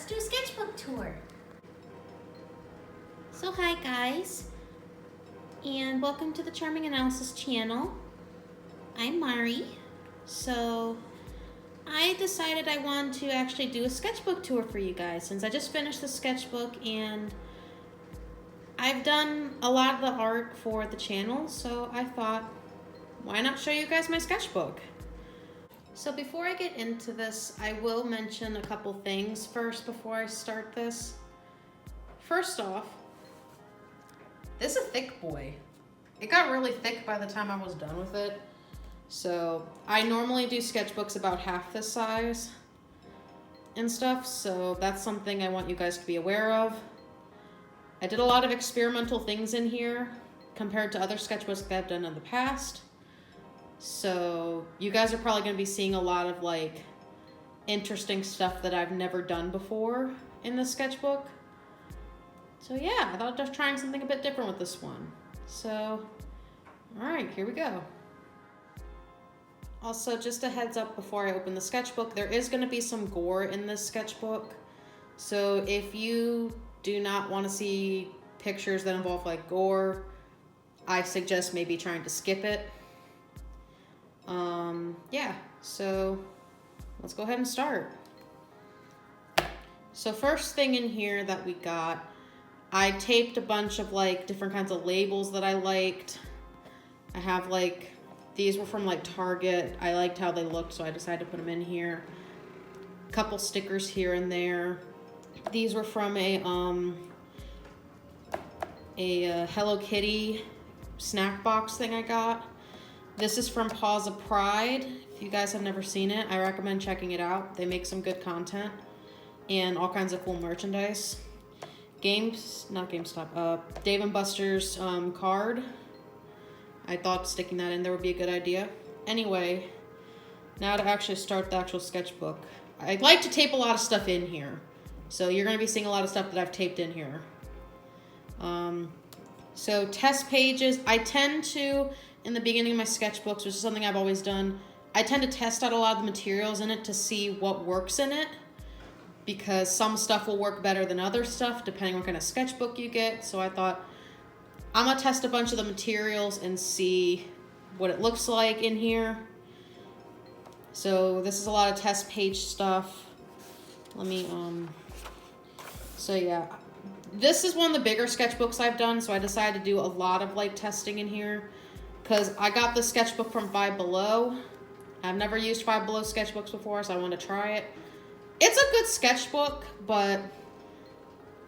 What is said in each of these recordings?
do a sketchbook tour. So hi guys, and welcome to the Charming Analysis channel. I'm Mari. So I decided I wanted to actually do a sketchbook tour for you guys since I just finished the sketchbook and I've done a lot of the art for the channel, so I thought, why not show you guys my sketchbook? So before I get into this, I will mention a couple things first before I start this. First off, this is a thick boy. It got really thick by the time I was done with it. So I normally do sketchbooks about half this size and stuff, so that's something I want you guys to be aware of. I did a lot of experimental things in here compared to other sketchbooks that I've done in the past. So you guys are probably going to be seeing a lot of like interesting stuff that I've never done before in the sketchbook. So yeah, I thought just trying something a bit different with this one. So, all right, here we go. Also, just a heads up before I open the sketchbook, there is going to be some gore in this sketchbook. So if you do not want to see pictures that involve like gore, I suggest maybe trying to skip it. Yeah, so let's go ahead and start. So first thing in here that we got, I taped a bunch of like different kinds of labels that I liked. I have like, these were from like Target. I liked how they looked, so I decided to put them in here. A couple stickers here and there. These were from a Hello Kitty snack box thing I got. This is from Paws of Pride. If you guys have never seen it, I recommend checking it out. They make some good content and all kinds of cool merchandise. Dave & Buster's card. I thought sticking that in there would be a good idea. Anyway, now to actually start the actual sketchbook. I like to tape a lot of stuff in here. So you're going to be seeing a lot of stuff that I've taped in here. So test pages, I tend to, in the beginning of my sketchbooks, which is something I've always done, I tend to test out a lot of the materials in it to see what works in it, because some stuff will work better than other stuff depending on what kind of sketchbook you get. So I thought, I'm going to test a bunch of the materials and see what it looks like in here. So this is a lot of test page stuff. Let me, so yeah. This is one of the bigger sketchbooks I've done, so I decided to do a lot of like testing in here because I got the sketchbook from Five Below. I've never used Five Below sketchbooks before, so I wanted to try it. It's a good sketchbook, but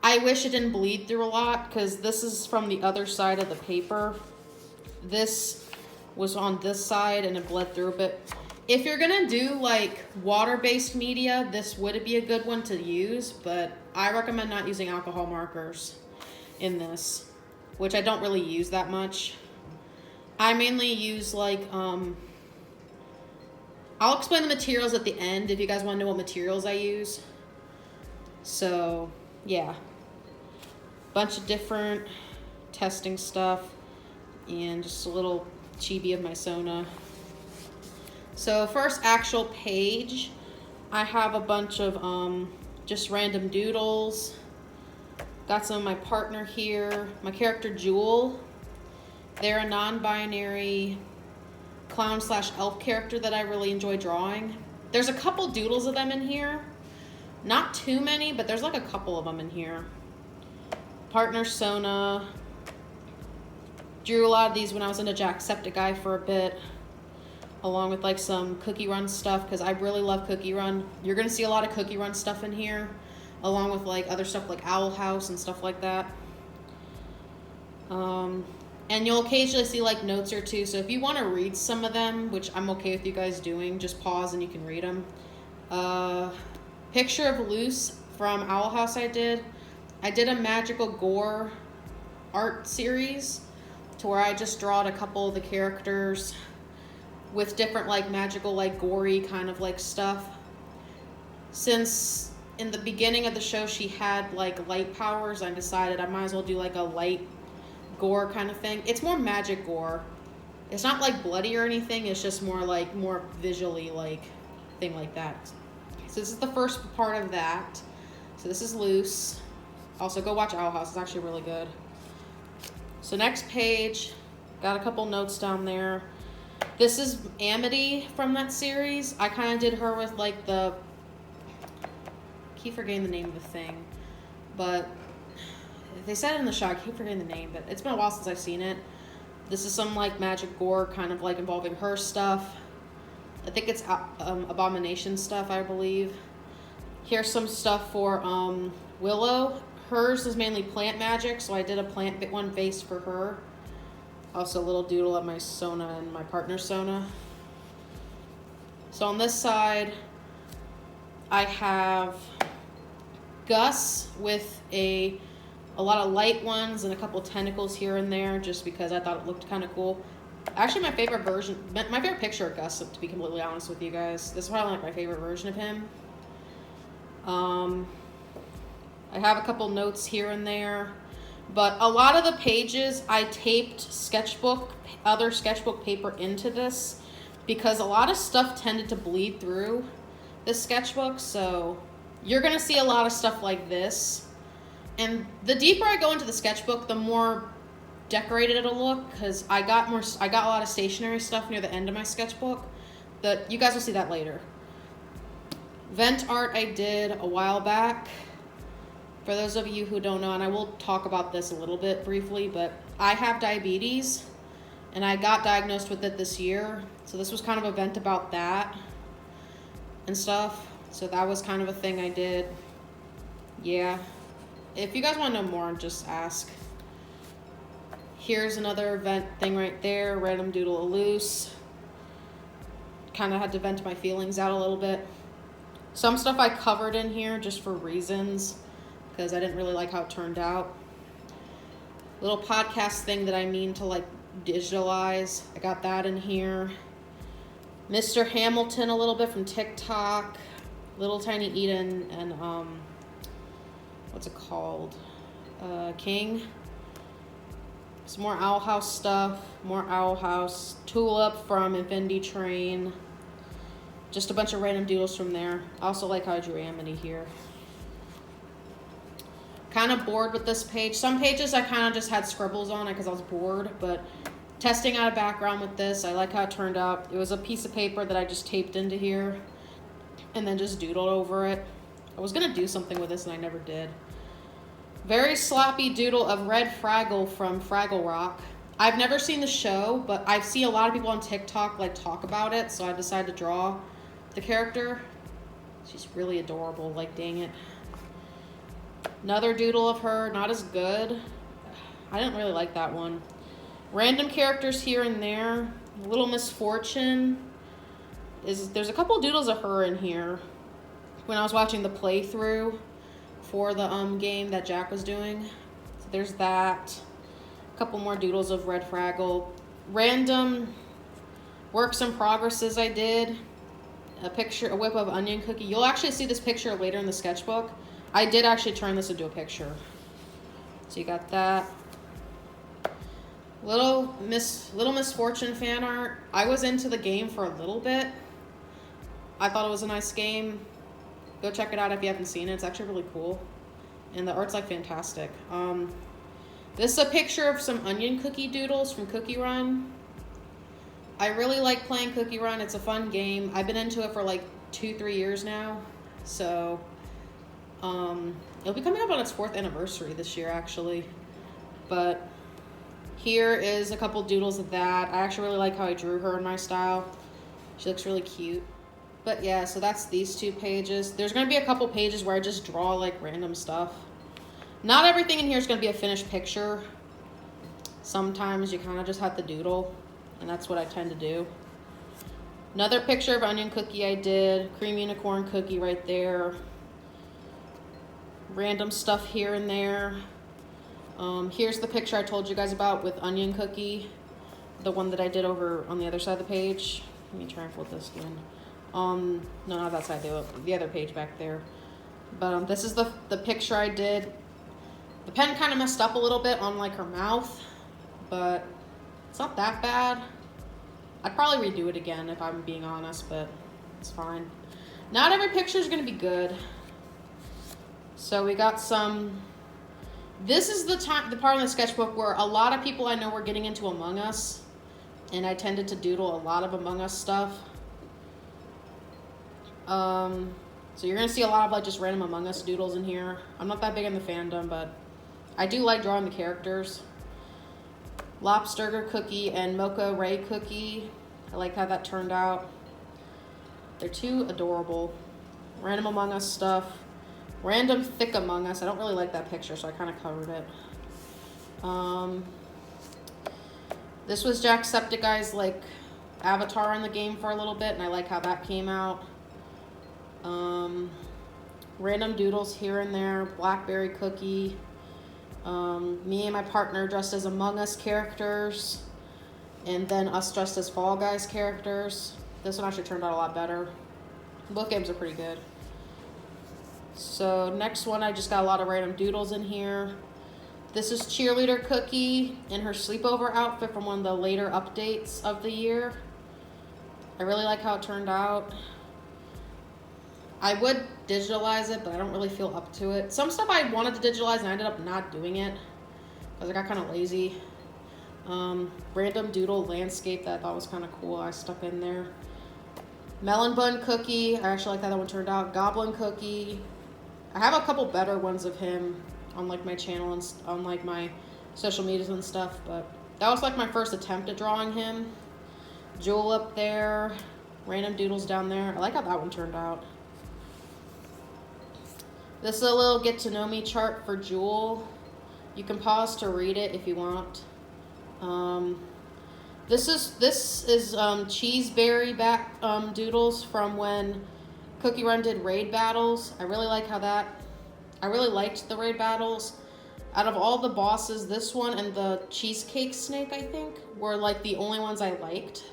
I wish it didn't bleed through a lot because this is from the other side of the paper. This was on this side and it bled through a bit. If you're gonna do like water-based media, this would be a good one to use, but I recommend not using alcohol markers in this, which I don't really use that much. I mainly use like, I'll explain the materials at the end if you guys want to know what materials I use. So yeah, bunch of different testing stuff and just a little chibi of my Sona. So first actual page, I have a bunch of just random doodles. Got some of my partner here, my character Jewel. They're a non-binary clown/elf character that I really enjoy drawing. There's a couple doodles of them in here. Not too many, but there's like a couple of them in here. Partner Sona. Drew a lot of these when I was into Jacksepticeye for a bit, along with like some Cookie Run stuff because I really love Cookie Run. You're gonna see a lot of Cookie Run stuff in here, along with like other stuff like Owl House and stuff like that. And you'll occasionally see like notes or two, so if you want to read some of them, which I'm okay with you guys doing, just pause and you can read them. Picture of Luce from Owl House I did a magical gore art series to where I just drawed a couple of the characters with different like magical like gory kind of like stuff. Since in the beginning of the show she had like light powers, I decided I might as well do like a light gore kind of thing. It's more magic gore. It's not like bloody or anything, it's just more like more visually like thing like that. So this is the first part of that. So this is loose. Also, go watch Owl House. It's actually really good. So next page, got a couple notes down there. This is Amity from that series. I kind of did her with like the, I keep forgetting the name of the thing, but they said it in the show, I keep forgetting the name, but it's been a while since I've seen it. This is some like magic gore kind of like involving her stuff. I think it's Abomination stuff, I believe. Here's some stuff for Willow. Hers is mainly plant magic, so I did a plant one base for her. Also a little doodle of my Sona and my partner's Sona. So on this side, I have Gus with a lot of light ones and a couple tentacles here and there, just because I thought it looked kind of cool. Actually, my favorite picture of Gus, to be completely honest with you guys. This is probably like my favorite version of him. I have a couple notes here and there, but a lot of the pages I taped other sketchbook paper into this, because a lot of stuff tended to bleed through this sketchbook, so you're gonna see a lot of stuff like this. And the deeper I go into the sketchbook, the more decorated it'll look, because I got a lot of stationery stuff near the end of my sketchbook, but you guys will see that later. Vent art I did a while back. For those of you who don't know, and I will talk about this a little bit briefly, but I have diabetes, and I got diagnosed with it this year. So this was kind of a vent about that and stuff. So that was kind of a thing I did. Yeah. If you guys want to know more, just ask. Here's another vent thing right there. Random doodle loose. Kind of had to vent my feelings out a little bit. Some stuff I covered in here just for reasons, because I didn't really like how it turned out. Little podcast thing that I mean to like digitalize. I got that in here. Mr. Hamilton a little bit from TikTok. Little Tiny Eden and what's it called? King. Some more Owl House stuff. More Owl House. Tulip from Infinity Train. Just a bunch of random doodles from there. I also like how I drew Amity here. Kind of bored with this page. Some pages I kind of just had scribbles on it because I was bored, but testing out a background with this, I like how it turned out. It was a piece of paper that I just taped into here and then just doodled over it. I was going to do something with this and I never did. Very sloppy doodle of Red Fraggle from Fraggle Rock. I've never seen the show, but I see a lot of people on TikTok like talk about it, so I decided to draw the character. She's really adorable, like dang it. Another doodle of her, not as good. I didn't really like that one. Random characters here and there. Little Misfortune. There's a couple doodles of her in here. When I was watching the playthrough for the game that Jack was doing. So there's that. A couple more doodles of Red Fraggle. Random works in progresses I did. A whip of onion cookie. You'll actually see this picture later in the sketchbook. I did actually turn this into a picture. So you got that. Little Misfortune fan art. I was into the game for a little bit. I thought it was a nice game. Go check it out if you haven't seen it. It's actually really cool. And the art's like fantastic. This is a picture of some onion cookie doodles from Cookie Run. I really like playing Cookie Run. It's a fun game. I've been into it for like 2-3 years now. So it'll be coming up on its 4th anniversary this year actually. But here is a couple doodles of that. I actually really like how I drew her in my style. She looks really cute. But yeah, so that's these 2 pages. There's going to be a couple pages where I just draw like random stuff. Not everything in here is going to be a finished picture. Sometimes you kind of just have to doodle, and that's what I tend to do. Another picture of onion cookie I did. Cream unicorn cookie right there. Random stuff here and there. Here's the picture I told you guys about with onion cookie. The one that I did over on the other side of the page. Let me try and flip this again. No, not that side, the other page back there. But this is the picture I did. The pen kind of messed up a little bit on like her mouth, but it's not that bad. I'd probably redo it again if I'm being honest, but it's fine. Not every picture is going to be good. So we got some. This is the part in the sketchbook where a lot of people I know were getting into Among Us, and I tended to doodle a lot of Among Us stuff. So you're gonna see a lot of like just random Among Us doodles in here. I'm not that big in the fandom, but I do like drawing the characters. Lobster cookie and Mocha Ray cookie. I like how that turned out. They're too adorable. Random Among Us stuff. Random thick Among Us. I don't really like that picture, so I kind of covered it. This was Jacksepticeye's like avatar in the game for a little bit, and I like how that came out. Random doodles here and there. Blackberry cookie. Me and my partner dressed as Among Us characters, and then us dressed as Fall Guys characters. This one actually turned out a lot better. Both games are pretty good. So next one, I just got a lot of random doodles in here. This is Cheerleader Cookie in her sleepover outfit from one of the later updates of the year. I really like how it turned out. I would digitalize it, but I don't really feel up to it. Some stuff I wanted to digitalize and I ended up not doing it because I got kind of lazy. Random doodle landscape that I thought was kind of cool, I stuck in there. Melon Bun Cookie, I actually like how that one turned out. Goblin Cookie. I have a couple better ones of him on like my channel and on like my social medias and stuff, but that was like my first attempt at drawing him. Jewel up there. Random doodles down there. I like how that one turned out. This is a little get to know me chart for Jewel. You can pause to read it if you want. This is Cheeseberry back doodles from when Cookie Run did raid battles. I really liked the raid battles. Out of all the bosses, this one and the cheesecake snake, I think, were like the only ones I liked.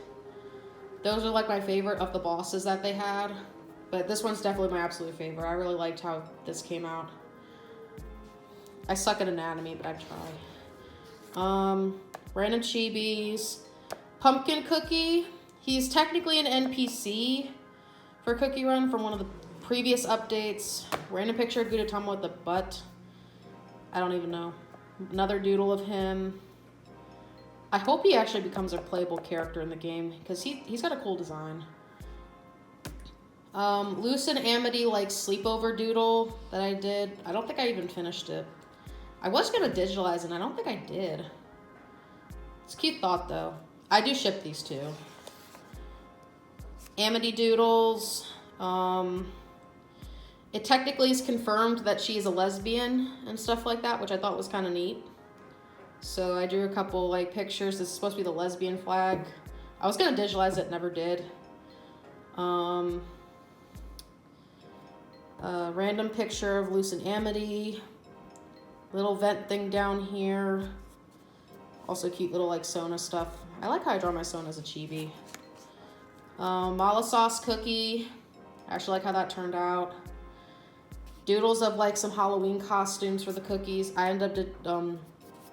Those are like my favorite of the bosses that they had. But this one's definitely my absolute favorite. I really liked how this came out. I suck at anatomy, but I'd try. Random chibis. Pumpkin Cookie. He's technically an NPC for Cookie Run from one of the previous updates. Random picture of Gudetama with the butt. I don't even know. Another doodle of him. I hope he actually becomes a playable character in the game because he's got a cool design. Luce and Amity like sleepover doodle that I did. I don't think I even finished it. I was gonna digitalize it and I don't think I did. It's a cute thought though. I do ship these two. Amity doodles. It technically is confirmed that she is a lesbian and stuff like that, which I thought was kind of neat. So I drew a couple like pictures. This is supposed to be the lesbian flag. I was gonna digitalize it, never did. Random picture of Luce and Amity. Little vent thing down here. Also cute little like Sona stuff. I like how I draw my Sona as a chibi. Mala sauce cookie. I actually like how that turned out. Doodles of like some Halloween costumes for the cookies. I ended up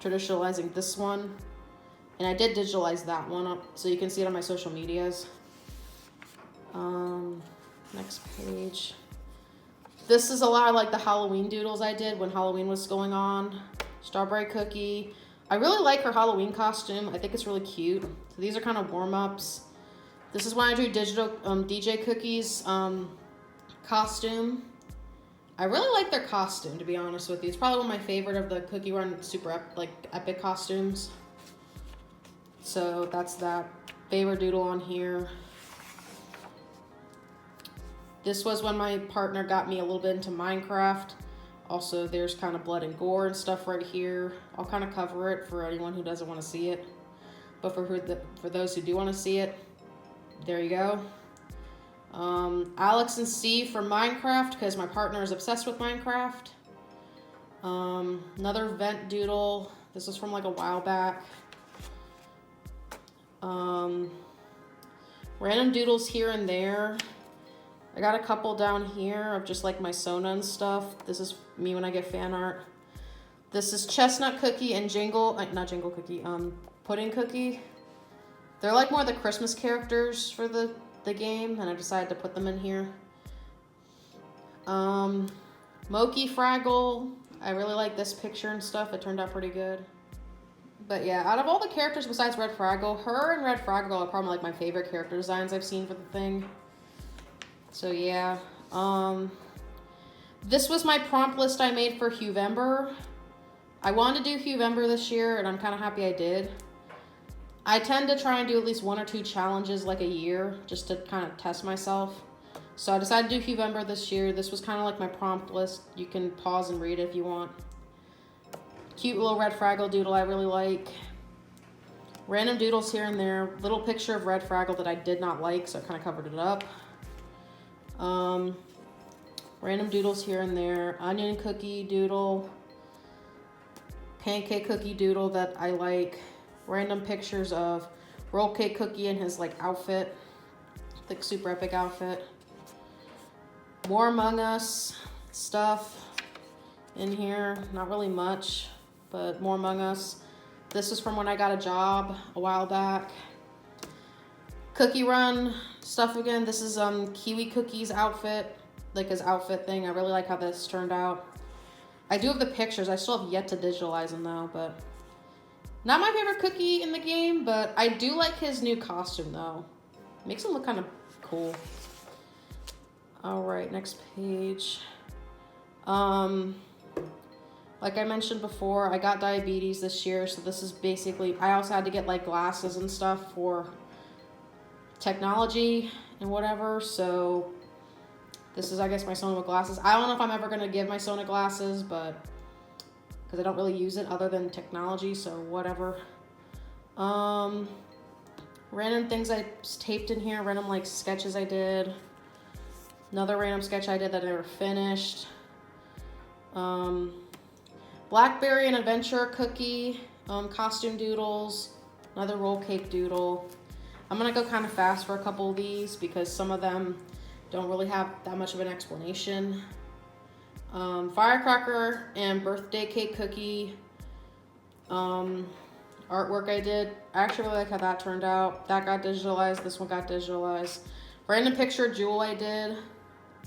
traditionalizing this one. And I did digitalize that one up so you can see it on my social medias. Next page. This is a lot of like the Halloween doodles I did when Halloween was going on. Strawberry Cookie. I really like her Halloween costume. I think it's really cute. So these are kind of warm-ups. This is when I drew digital DJ Cookie's costume. I really like their costume, to be honest with you. It's probably one of my favorite of the Cookie Run super epic costumes. So that's that. Favorite doodle on here. This was when my partner got me a little bit into Minecraft. Also, there's kind of blood and gore and stuff right here. I'll kind of cover it for anyone who doesn't want to see it. But for those who do want to see it, there you go. Alex and Steve from Minecraft, because my partner is obsessed with Minecraft. Another vent doodle. This was from like a while back. Random doodles here and there. I got a couple down here of just like my Sona and stuff. This is me when I get fan art. This is Chestnut Cookie and Pudding Cookie. They're like more of the Christmas characters for the game, and I decided to put them in here. Moki Fraggle. I really like this picture and stuff. It turned out pretty good. But yeah, out of all the characters besides Red Fraggle, her and Red Fraggle are probably like my favorite character designs I've seen for the thing. So yeah. This was my prompt list I made for Huevember. I wanted to do Huevember this year, and I'm kind of happy I did. I tend to try and do at least 1 or 2 challenges like a year, just to kind of test myself. So I decided to do Huevember this year. This was kind of like my prompt list. You can pause and read it if you want. Cute little Red Fraggle doodle I really like. Random doodles here and there. Little picture of Red Fraggle that I did not like, so I kind of covered it up. Random doodles here and there. Onion cookie doodle. Pancake cookie doodle that I like. Random pictures of Roll Cake Cookie in his like outfit. Like super epic outfit. More Among Us stuff in here. Not really much, but more Among Us. This is from when I got a job a while back. Cookie Run stuff again. This is Kiwi Cookie's outfit, like his outfit thing. I really like how this turned out. I do have the pictures. I still have yet to digitalize them though, but not my favorite cookie in the game, but I do like his new costume though. Makes him look kind of cool. All right, next page. Like I mentioned before, I got diabetes this year, so this is basically, I also had to get like glasses and stuff for technology and whatever, so this is, I guess, my Sona glasses. I don't know if I'm ever gonna give my Sona glasses, but because I don't really use it other than technology, so whatever. Random things I taped in here, random like sketches I did. Another random sketch I did that I never finished. Blackberry and Adventure cookie, costume doodles, another roll cake doodle. I'm gonna go kind of fast for a couple of these because some of them don't really have that much of an explanation. Firecracker and birthday cake cookie artwork I did. I actually really like how that turned out. That got digitalized, this one got digitalized. Random picture jewel I did.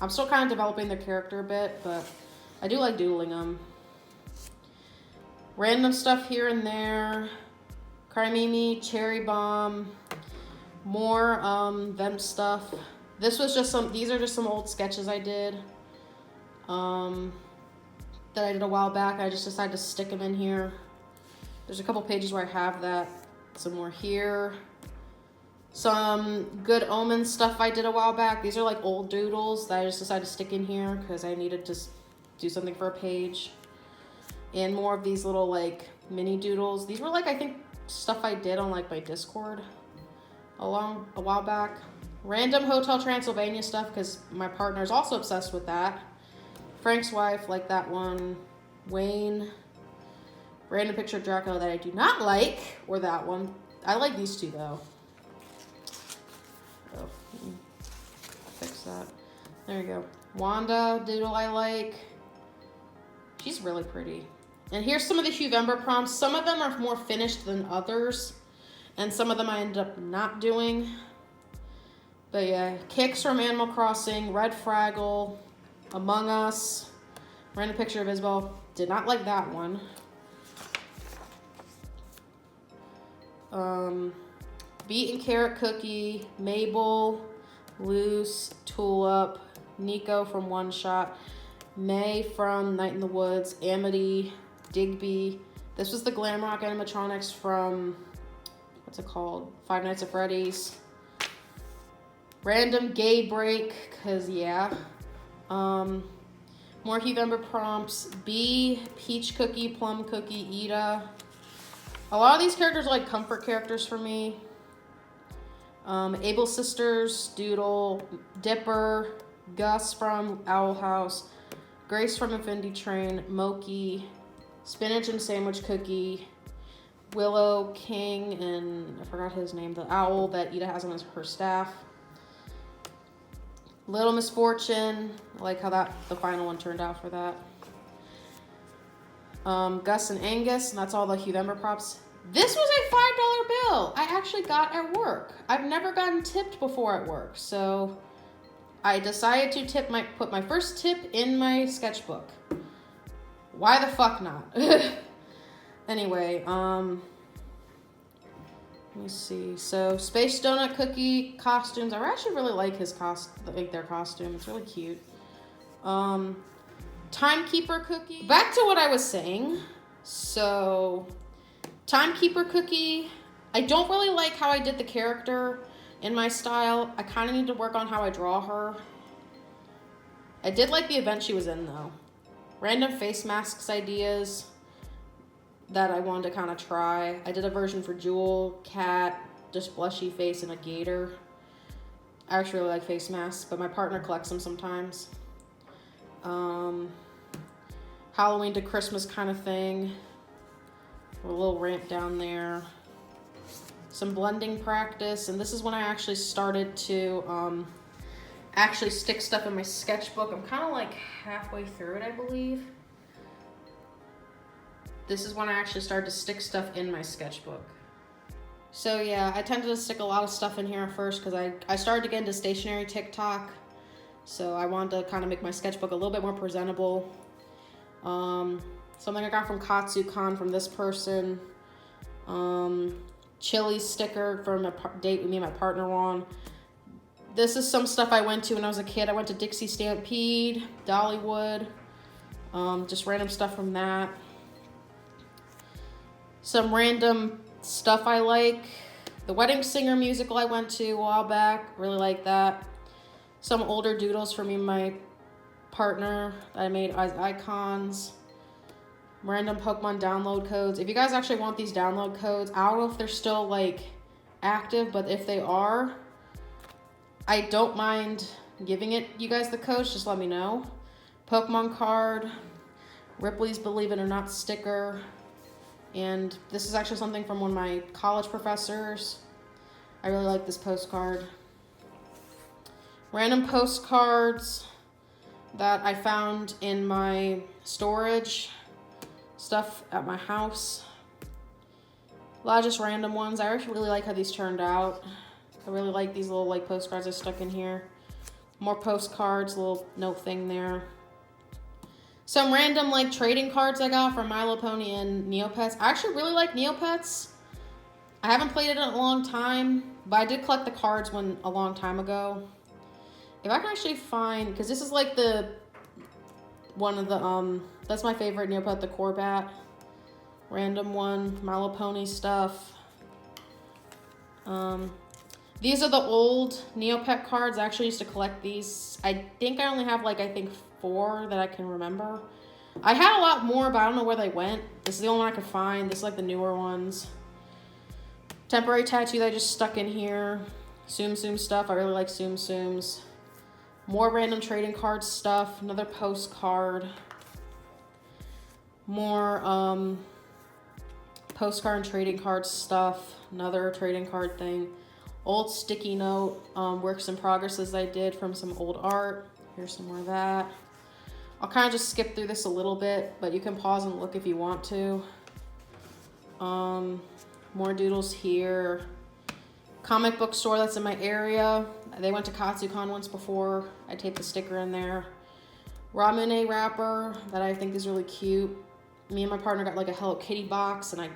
I'm still kind of developing the character a bit, but I do like doodling them. Random stuff here and there. Crimemy, Cherry Bomb, more them stuff. This was just these are just some old sketches I did that I did a while back. I just decided to stick them in here. There's a couple pages where I have that. Some more here. Some Good Omen stuff I did a while back. These are like old doodles that I just decided to stick in here because I needed to do something for a page. And more of these little like mini doodles. These were like, I think, stuff I did on like my Discord a while back. Random Hotel Transylvania stuff because my partner is also obsessed with that. Frank's wife, like that one. Wayne. Random picture of Draco that I do not like, or that one. I like these two though. Oh, fix that. There you go. Wanda doodle I like. She's really pretty. And here's some of the Huevember prompts. Some of them are more finished than others, and some of them I ended up not doing. But yeah, Kicks from Animal Crossing, Red Fraggle, Among Us, random picture of Isabel. Did not like that one. Beet and Carrot Cookie, Mabel, Luce, Tulip, Nico from One Shot, May from Night in the Woods, Amity, Digby. This was the Glamrock animatronics from, what's it called? Five Nights at Freddy's. Random Gay Break, cause yeah. More Huevember prompts. Bee, Peach Cookie, Plum Cookie, Ida. A lot of these characters are like comfort characters for me. Able Sisters, Doodle, Dipper, Gus from Owl House, Grace from Infinity Train, Moki, Spinach and Sandwich Cookie, Willow, King, and I forgot his name, the owl that Ida has on her staff. Little Misfortune, I like how the final one turned out for that. Gus and Angus, and that's all the Huevember props. This was a $5 bill I actually got at work. I've never gotten tipped before at work, so I decided to put my first tip in my sketchbook. Why the fuck not? Anyway, let me see. So, Space Donut Cookie costumes. I actually really like their costume. It's really cute. Timekeeper Cookie. Back to what I was saying. So, Timekeeper Cookie. I don't really like how I did the character in my style. I kind of need to work on how I draw her. I did like the event she was in, though. Random face masks ideas that I wanted to kind of try. I did a version for Jewel, Cat, just blushy face, and a gator. I actually really like face masks, but my partner collects them sometimes. Halloween to Christmas kind of thing. A little ramp down there. Some blending practice, and this is when I actually started to actually stick stuff in my sketchbook. I'm kind of like halfway through it, I believe. This is when I actually started to stick stuff in my sketchbook. So yeah, I tended to stick a lot of stuff in here at first because I started to get into stationary TikTok. So I wanted to kind of make my sketchbook a little bit more presentable. Something I got from KatsuCon from this person. Chili sticker from a date with me and my partner were on. This is some stuff I went to when I was a kid. I went to Dixie Stampede, Dollywood, just random stuff from that. Some random stuff I like. The Wedding Singer musical I went to a while back, really like that. Some older doodles for me and my partner that I made as icons. Random Pokemon download codes. If you guys actually want these download codes, I don't know if they're still like active, but if they are, I don't mind giving you guys the codes, just let me know. Pokemon card, Ripley's Believe It or Not sticker, and this is actually something from one of my college professors. I really like this postcard. Random postcards that I found in my storage stuff at my house. A lot of just random ones. I actually really like how these turned out. I really like these little like postcards I stuck in here. More postcards, little note thing there. Some random like trading cards I got from My Little Pony and Neopets. I actually really like Neopets. I haven't played it in a long time, but I did collect the cards a long time ago. If I can actually find, because this is like one of the, that's my favorite Neopet, the Corbat. Random one, My Little Pony stuff. These are the old Neopet cards. I actually used to collect these. I think I only have like, 4 that I can remember. I had a lot more, but I don't know where they went. This is the only one I could find. This is like the newer ones. Temporary tattoo that I just stuck in here. Tsum Tsum stuff. I really like Tsum Tsums. More random trading card stuff. Another postcard. More postcard and trading card stuff. Another trading card thing. Old sticky note works in progresses I did from some old art. Here's some more of that. I'll kind of just skip through this a little bit, but you can pause and look if you want to. More doodles here. Comic book store that's in my area. They went to KatsuCon once before. I taped the sticker in there. Ramune wrapper that I think is really cute. Me and my partner got like a Hello Kitty box, and I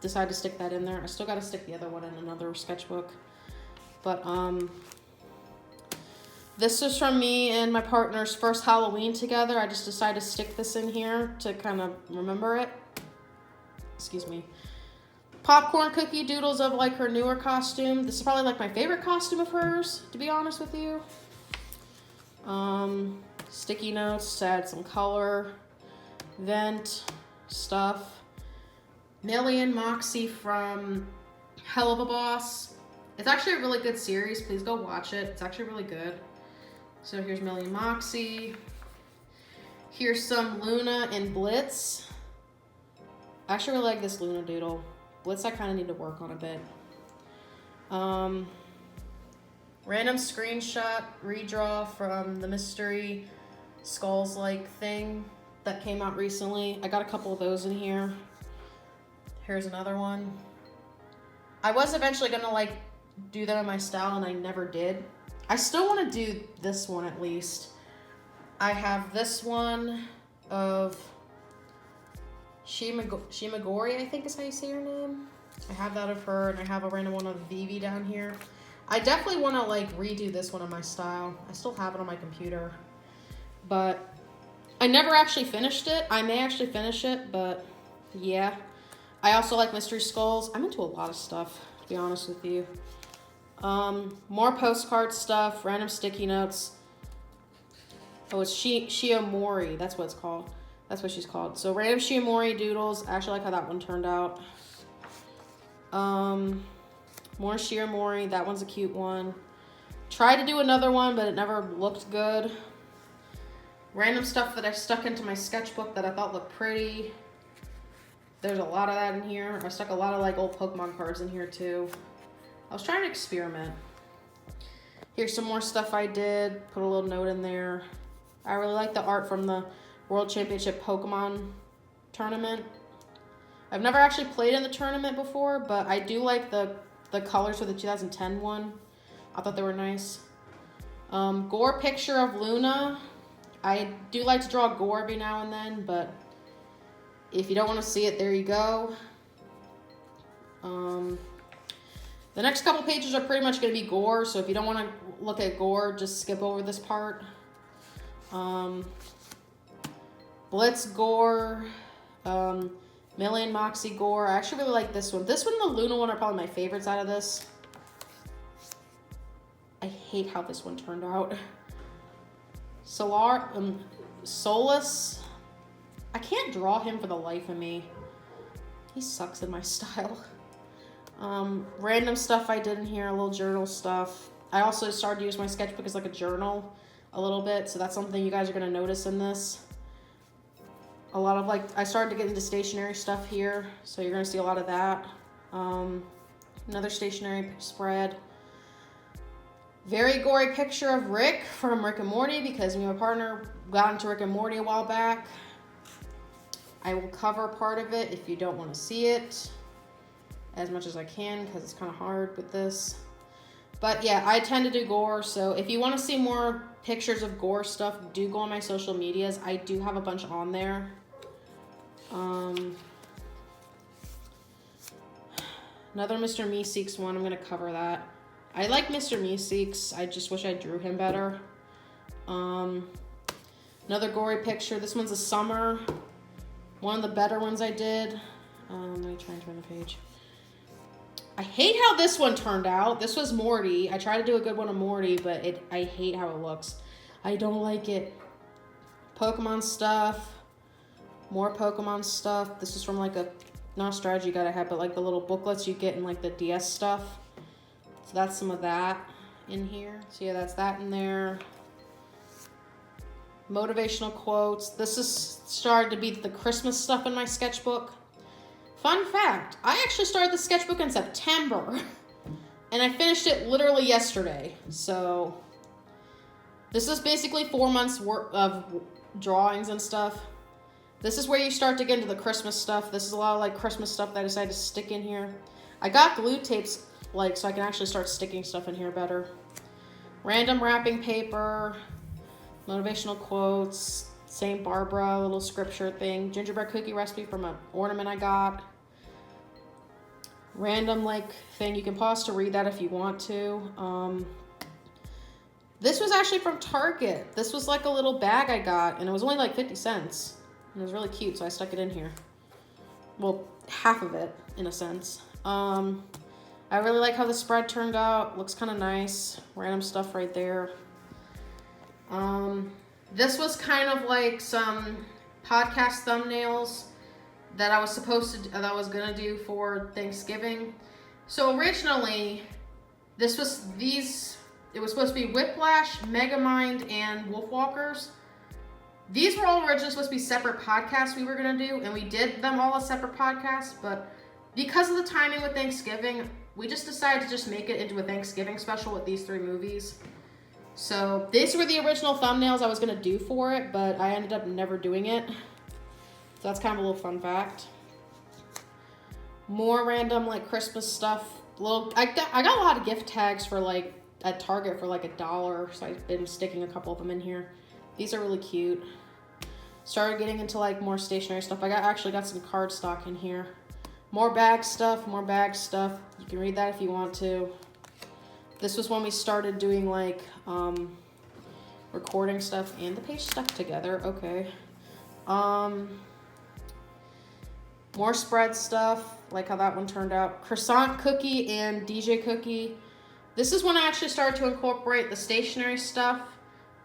decided to stick that in there. I still got to stick the other one in another sketchbook. But this is from me and my partner's first Halloween together. I just decided to stick this in here to kind of remember it. Excuse me. Popcorn cookie doodles of like her newer costume. This is probably like my favorite costume of hers, to be honest with you. Sticky notes to add some color. Vent stuff. Millie and Moxie from Hell of a Boss. It's actually a really good series. Please go watch it. It's actually really good. So here's Millie and Moxie. Here's some Luna and Blitz. I actually really like this Luna doodle. Blitz I kind of need to work on a bit. Random screenshot redraw from the mystery skulls-like thing that came out recently. I got a couple of those in here. Here's another one. I was eventually gonna like do that in my style, and I never did. I still want to do this one at least. I have this one of Shimagori, I think is how you say her name. I have that of her, and I have a random one of Vivi down here. I definitely want to like redo this one in my style. I still have it on my computer, but I never actually finished it. I may actually finish it, but yeah. I also like mystery skulls. I'm into a lot of stuff, to be honest with you. More postcard stuff, random sticky notes. Oh, it's Shiomori. That's what it's called. That's what she's called. So random Shiomori doodles. I actually like how that one turned out. More Shiomori. That one's a cute one. Tried to do another one, but it never looked good. Random stuff that I stuck into my sketchbook that I thought looked pretty. There's a lot of that in here. I stuck a lot of like old Pokemon cards in here too. I was trying to experiment. Here's some more stuff I did. Put a little note in there. I really like the art from the World Championship Pokemon tournament. I've never actually played in the tournament before, but I do like the colors for the 2010 one. I thought they were nice. Gore picture of Luna. I do like to draw gore every now and then, but if you don't want to see it, there you go. The next couple pages are pretty much going to be gore, so if you don't want to look at gore, just skip over this part. Blitz gore, Millie and Moxie gore. I actually really like this one. This one and the Luna one are probably my favorites out of this. I hate how this one turned out. Solus. I can't draw him for the life of me. He sucks in my style. Random stuff I did in here, a little journal stuff. I also started to use my sketchbook as like a journal a little bit, so that's something you guys are gonna notice in this. A lot of like, I started to get into stationery stuff here, so you're gonna see a lot of that. Another stationery spread. Very gory picture of Rick from Rick and Morty, because me and my partner got into Rick and Morty a while back. I will cover part of it if you don't want to see it as much as I can, because it's kind of hard with this. But yeah, I tend to do gore, so if you want to see more pictures of gore stuff, do go on my social medias. I do have a bunch on there. Another Mr. Meeseeks one, I'm going to cover that. I like Mr. Meeseeks, I just wish I drew him better. Another gory picture. This one's a summer. One of the better ones I did. Let me try and turn the page. I hate how this one turned out. This was Morty. I tried to do a good one of Morty, but I hate how it looks. I don't like it. Pokemon stuff. More Pokemon stuff. This is from like a, not a strategy guide I had, but like the little booklets you get in like the DS stuff. So that's some of that in here. So yeah, that's that in there. Motivational quotes. This is started to be the Christmas stuff in my sketchbook. Fun fact, I actually started the sketchbook in September and I finished it literally yesterday. So this is basically 4 months worth of drawings and stuff. This is where you start to get into the Christmas stuff. This is a lot of like Christmas stuff that I decided to stick in here. I got glue tapes like so I can actually start sticking stuff in here better. Random wrapping paper, motivational quotes, St. Barbara, little scripture thing, gingerbread cookie recipe from an ornament I got. Random like thing, you can pause to read that if you want to. This was actually from Target. This was like a little bag I got and it was only like 50 cents. And it was really cute, so I stuck it in here. Well, half of it in a sense. I really like how the spread turned out. Looks kind of nice. Random stuff right there. This was kind of like some podcast thumbnails that I was gonna do for Thanksgiving. So originally, it was supposed to be Whiplash, Megamind, and Wolfwalkers. These were all originally supposed to be separate podcasts we were gonna do, and we did them all as separate podcasts, but because of the timing with Thanksgiving, we just decided to just make it into a Thanksgiving special with these 3 movies. So these were the original thumbnails I was going to do for it, but I ended up never doing it. So that's kind of a little fun fact. More random like Christmas stuff. I got a lot of gift tags for like at Target for like $1, so I've been sticking a couple of them in here. These are really cute. Started getting into like more stationery stuff. I actually got some cardstock in here. More bag stuff, more bag stuff. You can read that if you want to. This was when we started doing like recording stuff, and the page stuck together. Okay. More spread stuff, like how that one turned out. Croissant cookie and DJ cookie. This is when I actually started to incorporate the stationery stuff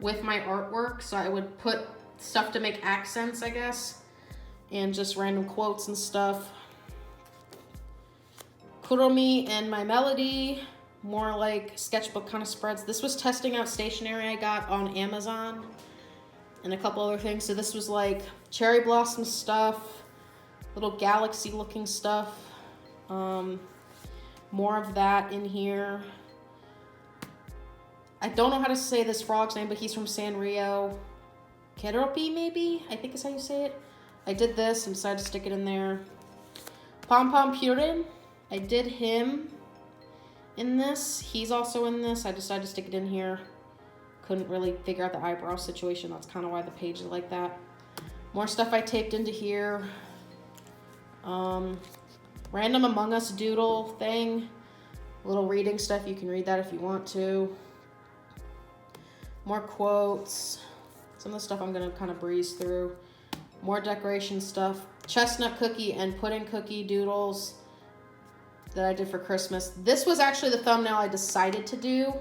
with my artwork. So I would put stuff to make accents, I guess, and just random quotes and stuff. Kuromi and My Melody, more like sketchbook kind of spreads. This was testing out stationery I got on Amazon and a couple other things. So this was like cherry blossom stuff, little galaxy looking stuff. More of that in here. I don't know how to say this frog's name, but he's from Sanrio. Keropi, maybe? I think is how you say it. I did this and decided to stick it in there. Pom Pom Purin. I did him in this. He's also in this. I decided to stick it in here. Couldn't really figure out the eyebrow situation. That's kind of why the page is like that. More stuff I taped into here. Random Among Us doodle thing. Little reading stuff. You can read that if you want to. More quotes. Some of the stuff I'm going to kind of breeze through. More decoration stuff. Chestnut cookie and pudding cookie doodles that I did for Christmas. This was actually the thumbnail I decided to do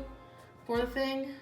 for the thing.